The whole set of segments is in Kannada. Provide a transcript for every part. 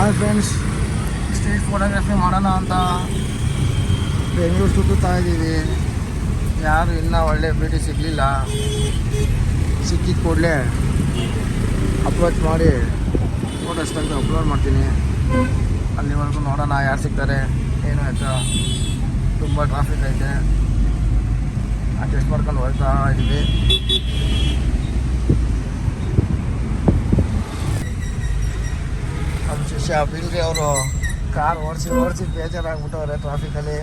ಹಾಯ್ ಫ್ರೆಂಡ್ಸ್, ಸ್ಟ್ರೀಟ್ ಫೋಟೋಗ್ರಫಿ ಮಾಡೋಣ ಅಂತ ಬೆಂಗಳೂರು ಸುತ್ತುತ್ತಾ ಇದ್ದೀವಿ. ಯಾರು ಇನ್ನೂ ಒಳ್ಳೆ ಬ್ಯೂಟಿ ಸಿಗಲಿಲ್ಲ. ಸಿಕ್ಕಿದ ಕೂಡಲೇ ಅಪ್ರೋಚ್ ಮಾಡಿ ಫೋಟೋಸ್ ತೆಗೆದು ಅಪ್ಲೋಡ್ ಮಾಡ್ತೀನಿ. ಅಲ್ಲಿವರೆಗೂ ನೋಡೋಣ ಯಾರು ಸಿಗ್ತಾರೆ ಏನು ಆಯಿತಾ. ತುಂಬ ಟ್ರಾಫಿಕ್ ಐತೆ, ಅಡ್ಜಸ್ಟ್ ಮಾಡ್ಕೊಂಡು ಹೋಗ್ತಾ ಇದ್ದೀವಿ. ನಮ್ಮ ಶಿಷ್ಯ ಬಿಲ್ರಿ ಅವರು ಕಾರ್ ಓಡಿಸಿ ಬೇಜಾರಾಗ್ಬಿಟ್ಟವ್ರೆ ಟ್ರಾಫಿಕಲ್ಲಿ.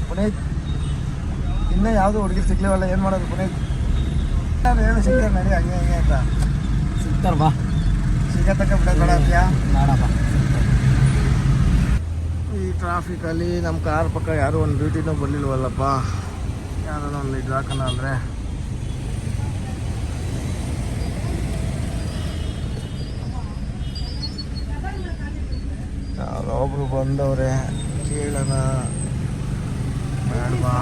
ಪುನೀತ್, ಇನ್ನೂ ಯಾವುದು ಹುಡುಗಿ ಸಿಗ್ಲಿವಲ್ಲ, ಏನು ಮಾಡೋದು ಪುನೀತ್? ನಾನು ಹೇಳಿ ಸಿಗ್ತಾರೆ ನಡಿ, ಹಂಗೆ ಹಂಗೆ ಅಂತ ಸಿಗ್ತಾರೆ ಬಾ, ಸಿಗತಕ್ಕ ಬಿಡೋದು ಬೇಡ ಬೇಡಪ್ಪ. ಈ ಟ್ರಾಫಿಕಲ್ಲಿ ನಮ್ಮ ಕಾರ್ ಪಕ್ಕ ಯಾರೂ ಒಂದು ಬ್ಯೂಟಿನೂ ಬರಲಿಲ್ವಲ್ಲಪ್ಪ. ಯಾರೋ ಒಂದು ಇದು ಹಾಕೋಣ ಅಂದರೆ ಯಾರೊಬ್ರು ಬಂದವ್ರೆ, ಕೇಳೋಣ ಬೇಡವಾ?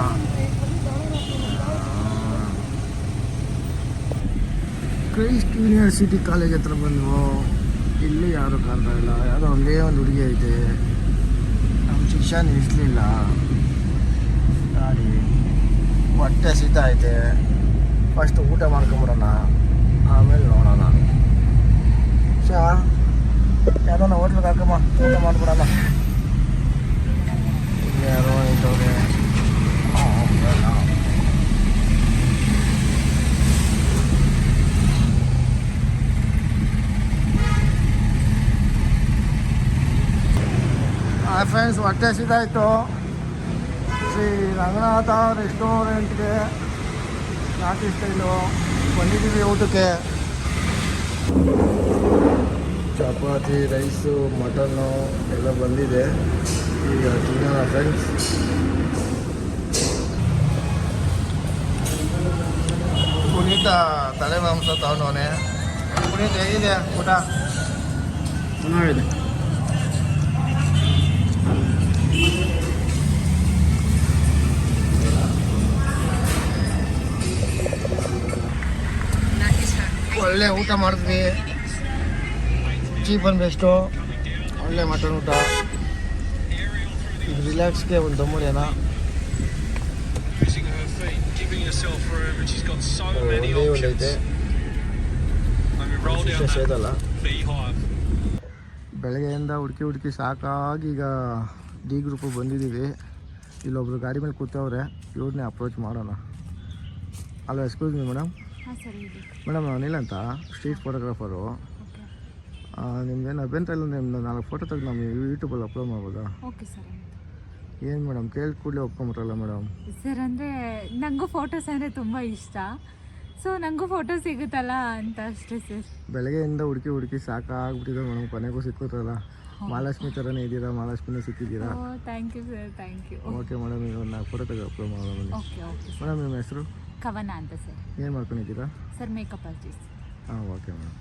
ಕ್ರೈಸ್ಟ್ ಯೂನಿವರ್ಸಿಟಿ ಕಾಲೇಜ್ ಹತ್ರ ಬಂದ್ವು. ಇಲ್ಲಿ ಯಾರು ಕಾಣ್ತಾ ಇಲ್ಲ. ಯಾವುದೋ ಒಂದೇ ಒಂದು ಹುಡುಗಿ ಐತೆ. ನಮ್ಮ ಶಿಕ್ಷಣ ನಿಲ್ಲಿಸಲಿಲ್ಲ ಗಾಡಿ. ಹೊಟ್ಟೆ ಸೀತ ಐತೆ. ಫಸ್ಟ್ ಊಟ ಮಾಡ್ಕೊಂಬಿಡೋಣ, ಆಮೇಲೆ ನೋಡೋಣ. ಯಾವ್ದಾನ ಹೋಟ್ಲಿಗೆ ಹಾಕಮ್ಮ, ಊಟ ಮಾಡಿಬಿಡೋಣ. ಇಲ್ಲಿ ಯಾರೋ ಇದ್ದವ್ರೆ. ಹಾಯ್ ಫ್ರೆಂಡ್ಸ್, ಹೊಟ್ಟೆ ಸಿದಾಯಿತು. ಶ್ರೀ ರಂಗನಾಥ ರೆಸ್ಟೋರೆಂಟ್ಗೆ ನಾಟಿ ಸ್ಟೈಲು ಬಂದಿದ್ದೀವಿ ಊಟಕ್ಕೆ. ಚಪಾತಿ, ರೈಸು, ಮಟನ್ನು ಎಲ್ಲ ಬಂದಿದೆ. ಈಗ ತಿನ್ನೋಣ ಫ್ರೆಂಡ್ಸ್. ಪುನೀತ ತಲೆ ಮಾಂಸ ತಗೊಂಡವನೆ. ಪುನೀತ್ ಹೇಗಿದೆ ಊಟ? ಚೆನ್ನಾಗಿದೆ. ಒಳ್ಳೆ ಊಟ ಮಾಡಿದ್ವಿ, ಚೀಪ್ ಆ್ಯಂಡ್ ಬೆಸ್ಟು. ಒಳ್ಳೆ ಮಟನ್ ಊಟ. ಈಗ ರಿಲ್ಯಾಕ್ಸ್ಗೆ ಒಂದು ದಮ್ಮಡಿಯೋಣ. ಒಂದೇ ಒಳ್ಳೈತೆ, ಸೇದಲ್ಲ. ಬೆಳಗ್ಗೆಯಿಂದ ಹುಡುಕಿ ಸಾಕಾಗಿ ಈಗ ಡಿ ಗ್ರೂಪ್ ಬಂದಿದ್ದೀವಿ. ಇಲ್ಲೊಬ್ರು ಗಾಡಿ ಮೇಲೆ ಕೂತವ್ರೆ, ಇವ್ರನ್ನೇ ಅಪ್ರೋಚ್ ಮಾಡೋಣ. ಅಲ್ಲ, excuse me madam. Madam, Anil ಅಂತ, ಸ್ಟ್ರೀಟ್ ಫೋಟೋಗ್ರಾಫರು. ನಿಮ್ದೇನು ಅಭ್ಯಂತರ ಇಲ್ಲ? ನಿಮ್ದು 4 ಫೋಟೋ ತೆಗೆದು ನಮ್ಮ ಯೂಟ್ಯೂಬಲ್ಲಿ ಅಪ್ಲೋಡ್ ಮಾಡ್ಬೋದಾ? Okay sir. ಏನು ಮೇಡಮ್, ಕೇಳಿ ಕೂಡಲೇ ಒಪ್ಕೊಂಬಿಟ್ರಲ್ಲ ಮೇಡಮ್. ಸರ್, ಅಂದರೆ ನನಗೂ ಫೋಟೋಸ್ ಅಂದರೆ ತುಂಬ ಇಷ್ಟ. ಸೊ ನನಗೂ ಫೋಟೋ ಸಿಗುತ್ತಲ್ಲ ಅಂತ ಅಷ್ಟೇ ಸರ್. ಬೆಳಗ್ಗೆಯಿಂದ ಹುಡುಕಿ ಸಾಕಾಗ್ಬಿಟ್ಟಿದೆ ಮೇಡಮ್. ಕೊನೆಗೂ ಸಿಕ್ಕುತ್ತಲ್ಲ. ಮಹಾಲಕ್ಷ್ಮಿ ಥರನೇ ಇದ್ದೀರಾ, ಮಹಾಲಕ್ಷ್ಮಿನೇ ಸಿಕ್ಕಿದ್ದೀರಾ. Thank you sir, thank you. Okay madam, ಈಗ 4 ಫೋಟೋ ತೆಗೆದು ಅಪ್ಲೋಡ್ ಮಾಡೋಣ. ಓಕೆ ಓಕೆ ಮೇಡಮ್, ನಿಮ್ಮ ಹೆಸರು? ಕವನ ಅಂತ ಸರ್. ಏನು ಮಾಡ್ಕೊಂಡಿದ್ದೀರಾ? Sir, makeup artist. ಹಾಂ, ಓಕೆ ಮೇಡಮ್.